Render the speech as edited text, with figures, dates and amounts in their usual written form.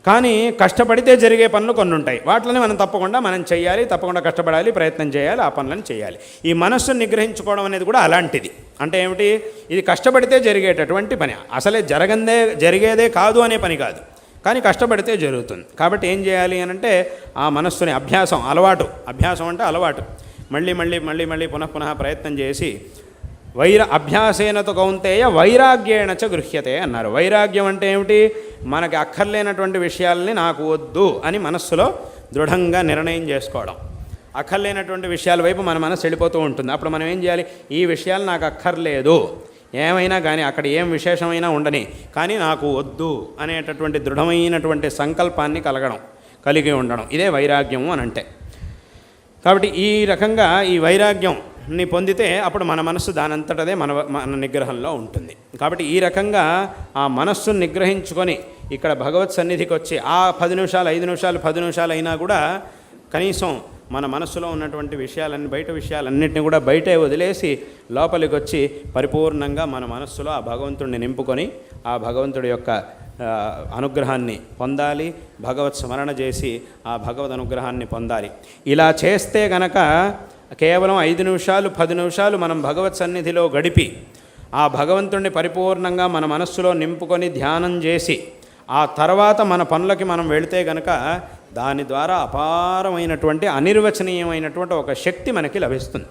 కానీ కష్టపడితే జరిగే పనులు కొన్ని ఉంటాయి. వాటిని మనం తప్పకుండా చేయాలి, తప్పకుండా కష్టపడాలి, ప్రయత్నం చేయాలి, ఆ పనులను చేయాలి. ఈ మనస్సును నిగ్రహించుకోవడం అనేది కూడా అలాంటిది. అంటే ఏమిటి? ఇది కష్టపడితే జరిగేటటువంటి పని. అసలే జరిగేదే కాదు అనే పని కాదు, కానీ కష్టపడితే జరుగుతుంది. కాబట్టి ఏం చేయాలి అని అంటే ఆ మనస్సుని అభ్యాసం అంటే అలవాటు మళ్ళీ మళ్ళీ మళ్ళీ మళ్ళీ పునః ప్రయత్నం చేసి అభ్యాసేనతో కౌంతేయ వైరాగ్యేణచ గృహ్యతే అన్నారు. వైరాగ్యం అంటే ఏమిటి? మనకి అక్కర్లేనటువంటి విషయాల్ని నాకు వద్దు అని మనస్సులో దృఢంగా నిర్ణయం చేసుకోవడం. అక్కర్లేనటువంటి విషయాల వైపు మన మనసు వెళ్ళిపోతూ ఉంటుంది. అప్పుడు మనం ఏం చేయాలి? ఈ విషయాలు నాకు అక్కర్లేదు, ఏమైనా కానీ అక్కడ ఏం విశేషమైనా ఉండని, కానీ నాకు వద్దు అనేటటువంటి దృఢమైనటువంటి సంకల్పాన్ని కలిగి ఉండడం, ఇదే వైరాగ్యము అని అంటే. కాబట్టి ఈ రకంగా ఈ వైరాగ్యంని పొందితే అప్పుడు మన మనస్సు దానంతటదే మన నిగ్రహంలో ఉంటుంది. కాబట్టి ఈ రకంగా ఆ మనస్సును నిగ్రహించుకొని ఇక్కడ భగవత్ సన్నిధికి వచ్చి ఆ 10 నిమిషాలు 5 నిమిషాలు 10 నిమిషాలు అయినా కూడా కనీసం మన మనస్సులో ఉన్నటువంటి బయట విషయాలన్నింటినీ కూడా బయటే వదిలేసి లోపలికి వచ్చి పరిపూర్ణంగా మన మనస్సులో ఆ భగవంతుడిని నింపుకొని ఆ భగవంతుడి యొక్క అనుగ్రహాన్ని పొందాలి. భగవత్ స్మరణ చేసి ఆ భగవద్ అనుగ్రహాన్ని పొందాలి. ఇలా చేస్తే గనక కేవలం 5 నిమిషాలు 10 నిమిషాలు మనం భగవత్ సన్నిధిలో గడిపి ఆ భగవంతుడిని పరిపూర్ణంగా మన మనస్సులో నింపుకొని ధ్యానం చేసి ఆ తర్వాత మన పనులకి మనం వెళితే గనక దాని ద్వారా అపారమైనటువంటి అనిర్వచనీయమైనటువంటి ఒక శక్తి మనకి లభిస్తుంది.